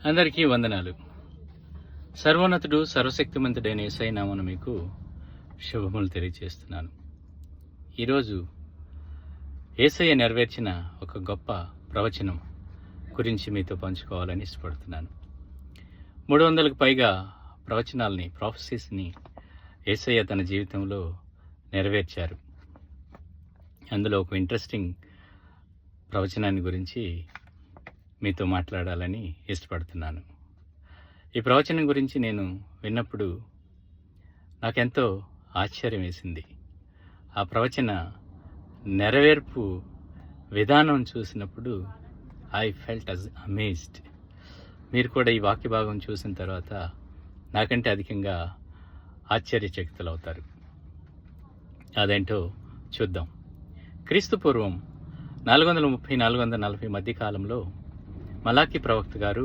అందరికీ వందనాలు. సర్వోన్నతుడు సర్వశక్తిమంతుడైన యేసయ్య నామమున మీకు శుభములు తెలియజేస్తున్నాను. ఈరోజు యేసయ్య నెరవేర్చిన ఒక గొప్ప ప్రవచనం గురించి మీతో పంచుకోవాలని ఇష్టపడుతున్నాను. 300కు పైగా ప్రాఫెసీస్ని యేసయ్య తన జీవితంలో నెరవేర్చారు. అందులో ఒక ఇంట్రెస్టింగ్ ప్రవచనాన్ని గురించి మీతో మాట్లాడాలని ఇష్టపడుతున్నాను. ఈ ప్రవచనం గురించి నేను విన్నప్పుడు నాకెంతో ఆశ్చర్యం వేసింది. ఆ ప్రవచన నెరవేర్పు విధానం చూసినప్పుడు ఐ ఫెల్ట్ అమేజ్డ్. మీరు కూడా ఈ వాక్య భాగం చూసిన తర్వాత నాకంటే అధికంగా ఆశ్చర్యచకితులవుతారు. అదేంటో చూద్దాం. క్రీస్తు పూర్వం 430-440 మధ్య కాలంలో మలాకి ప్రవక్త గారు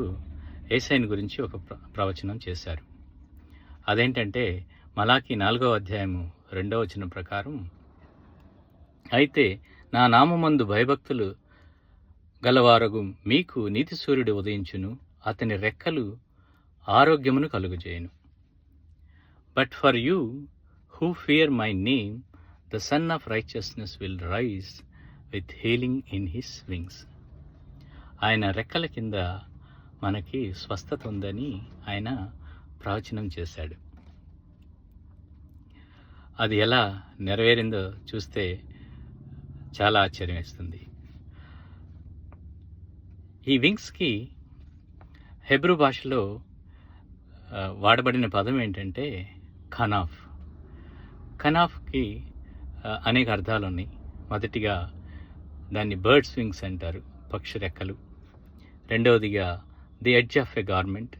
యేసయ్యను గురించి ఒక ప్రవచనం చేశారు. అదేంటంటే మలాకి 4వ అధ్యాయము 2వ వచనం ప్రకారం, అయితే నా నామమందు భయభక్తులు గలవారగు మీకు నీతి సూర్యుడు ఉదయించును, అతని రెక్కలు ఆరోగ్యమును కలుగజేయును. But for you who fear my name the sun of righteousness will rise with healing in his wings. ఆయన రెక్కల కింద మనకి స్వస్థత ఉందని ఆయన ప్రవచనం చేశాడు. అది ఎలా నెరవేరిందో చూస్తే చాలా ఆశ్చర్యం వేస్తుంది. ఈ వింగ్స్కి హెబ్రూ భాషలో వాడబడిన పదం ఏంటంటే ఖనాఫ్. ఖనాఫ్కి అనేక అర్థాలు ఉన్నాయి. మొదటిగా దాన్ని బర్డ్స్ వింగ్స్ అంటారు, పక్షి రెక్కలు. రెండవదిగా the edge of a garment,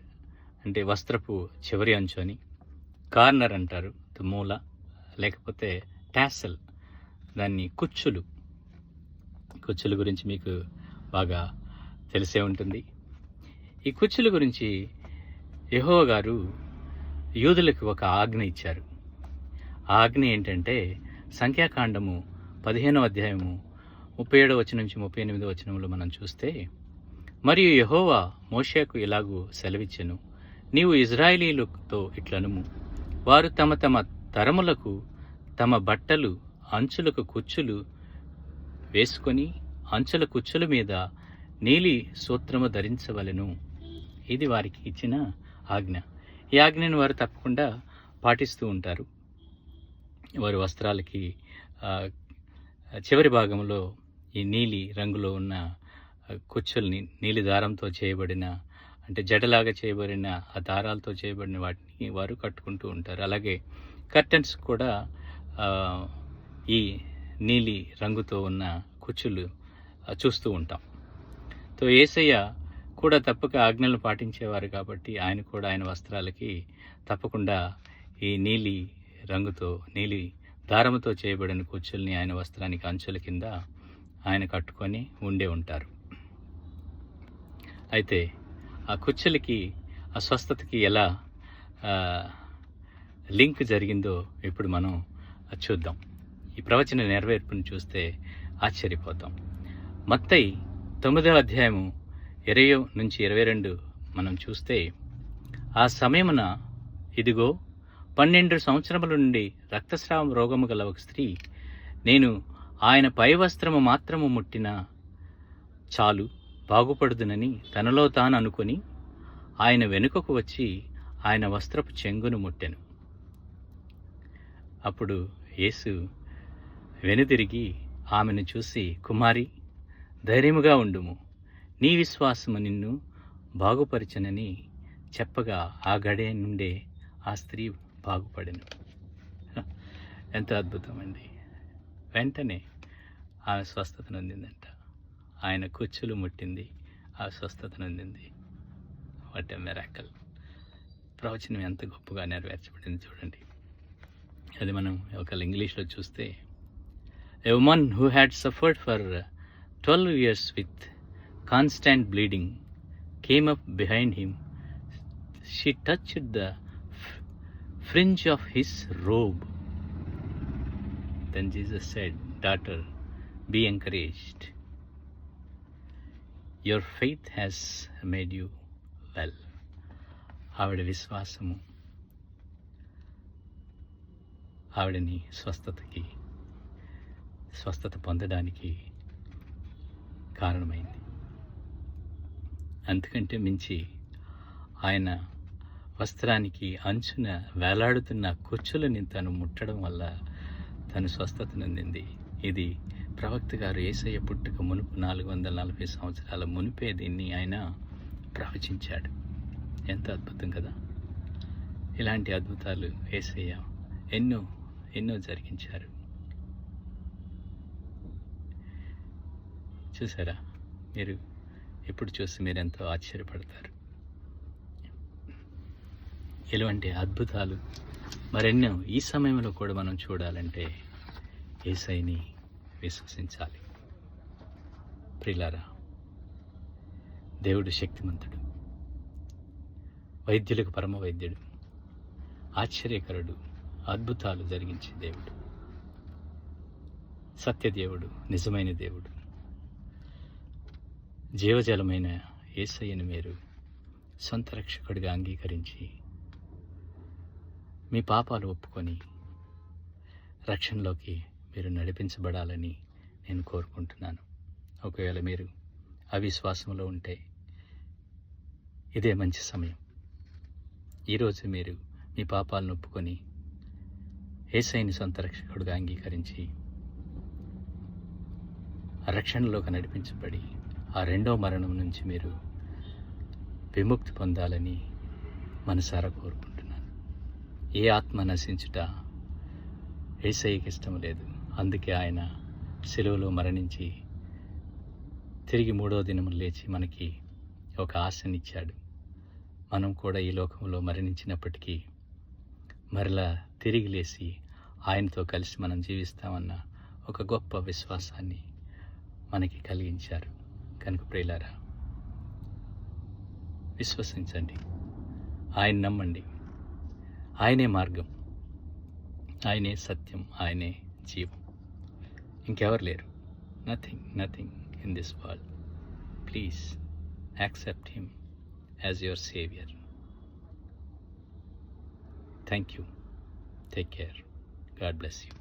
అంటే వస్త్రపు చివరి అంచు అని. కార్నర్ అంటారు, మూల, లేకపోతే టాసల్, దాన్ని కుచ్చులు గురించి మీకు బాగా తెలిసే ఉంటుంది. ఈ కుచ్చుల గురించి యెహోవా గారు యూదులకు ఒక ఆజ్ఞ ఇచ్చారు. ఆ ఆజ్ఞ ఏంటంటే సంఖ్యాకాండము 15వ అధ్యాయము 37వ వచనం నుంచి 38వ వచనంలో మనం చూస్తే, మరియు యెహోవా మోషేకు ఇలాగూ సెలవిచ్చెను, నీవు ఇజ్రాయేలీలతో ఇట్లనుము, వారు తమ తమ తరములకు తమ బట్టలు అంచులకు కుచ్చులు వేసుకొని అంచుల కుచ్చుల మీద నీలి సూత్రము ధరించవలెను. ఇది వారికి ఇచ్చిన ఆజ్ఞ. ఈ ఆజ్ఞను వారు తప్పకుండా పాటిస్తూ ఉంటారు. వారి వస్త్రాలకి చివరి భాగంలో ఈ నీలి రంగులో ఉన్న కుచ్చుల్ని, నీలి దారంతో చేయబడిన, అంటే జడలాగా చేయబడిన ఆ దారాలతో చేయబడిన వాటిని వారు కట్టుకుంటూ ఉంటారు. అలాగే కర్టన్స్ కూడా ఈ నీలి రంగుతో ఉన్న కుచ్చులు చూస్తూ ఉంటాం. తో యేసయ్య కూడా తప్పక ఆజ్ఞలను పాటించేవారు కాబట్టి ఆయన కూడా ఆయన వస్త్రాలకి తప్పకుండా ఈ నీలి రంగుతో, నీలి దారముతో చేయబడిన కుచ్చుల్ని ఆయన వస్త్రానికి అంచుల కింద ఆయన కట్టుకొని ఉండే ఉంటారు. అయితే ఆ కుచ్చులకి, ఆ స్వస్థతకి ఎలా లింక్ జరిగిందో ఇప్పుడు మనం చూద్దాం. ఈ ప్రవచన నెరవేర్పును చూస్తే ఆశ్చర్యపోతాం. మత్తయి 9వ అధ్యాయము 20 నుంచి 22 మనం చూస్తే, ఆ సమయమున ఇదిగో 12 సంవత్సరముల నుండి రక్తస్రావం రోగము గల ఒక స్త్రీ, నేను ఆయన పై వస్త్రము మాత్రము ముట్టినా చాలు బాగుపడుదునని తనలో తాను అనుకొని ఆయన వెనుకకు వచ్చి ఆయన వస్త్రపు చెంగును ముట్టెను. అప్పుడు యేసు వెనుదిరిగి ఆమెను చూసి, కుమారి, ధైర్యముగా ఉండుము, నీ విశ్వాసము నిన్ను బాగుపరిచనని చెప్పగా ఆ గడియ నుండే ఆ స్త్రీ బాగుపడెను. ఎంత అద్భుతం అండి! వెంటనే ఆమె స్వస్థత నొందిందంట. ఆయన కుచ్చులు ముట్టింది, ఆ స్వస్థత నొందింది. What a miracle! ప్రవచనం ఎంత గొప్పగా నెరవేర్చబడింది చూడండి. అది మనం ఒకవేళ ఇంగ్లీష్లో చూస్తే, a woman who had suffered for 12 years with constant bleeding came up behind him. She touched the fringe of his robe. Then Jesus said, daughter, be encouraged. Your faith has made you well. ఆవిడ విశ్వాసము ఆవిడని స్వస్థత పొందడానికి కారణమైంది. అంతకంటే మించి ఆయన వస్త్రానికి అంచున వేలాడుతున్న కుచ్చులని తను ముట్టడం వల్ల తను స్వస్థత నొందింది. ఇది ప్రవక్త గారు యేసయ్య పుట్టుక మునుపు 440 సంవత్సరాల మునిపే దీన్ని ఆయన ప్రవచించాడు. ఎంత అద్భుతం కదా! ఇలాంటి అద్భుతాలు యేసయ్య ఎన్నో జరిగించారు. చూసారా? మీరు ఇప్పుడు చూసి మీరు ఎంతో ఆశ్చర్యపడతారు. ఇలాంటి అద్భుతాలు మరెన్నో ఈ సమయంలో కూడా మనం చూడాలంటే యేసయ్యని విశ్వసించాలి. ప్రియులారా, దేవుడు శక్తిమంతుడు, వైద్యులకు పరమ వైద్యుడు, ఆశ్చర్యకరుడు, అద్భుతాలు జరిగించే దేవుడు, సత్యదేవుడు, నిజమైన దేవుడు, జీవజలమైన యేసయ్యను మీరు సొంత రక్షకుడిగా అంగీకరించి మీ పాపాలు ఒప్పుకొని రక్షణలోకి మీరు నడిపించబడాలని నేను కోరుకుంటున్నాను. ఒకవేళ మీరు అవిశ్వాసంలో ఉంటే ఇదే మంచి సమయం. ఈరోజు మీరు మీ పాపాలను ఒప్పుకొని యేసయ్యని సొంత రక్షకుడిగా అంగీకరించి ఆ రక్షణలోకి నడిపించబడి ఆ రెండో మరణం నుంచి మీరు విముక్తి పొందాలని మనసారా కోరుకుంటున్నాను. ఏ ఆత్మ నశించుట యేసయ్యకి ఇష్టం లేదు. అందుకే ఆయన సిలువలో మరణించి తిరిగి 3వ దినము లేచి మనకి ఒక ఆశనిచ్చాడు. మనం కూడా ఈ లోకంలో మరణించినప్పటికీ మరలా తిరిగి లేచి ఆయనతో కలిసి మనం జీవిస్తామన్న ఒక గొప్ప విశ్వాసాన్ని మనకి కలిగించారు. కనుక ప్రియులారా, విశ్వసించండి, ఆయన నమ్మండి. ఆయనే మార్గం, ఆయనే సత్యం, ఆయనే జీవం. ఇంకెవరు లేరు. Nothing in this world. Please accept him as your saviour. Thank you. Take care. God bless you.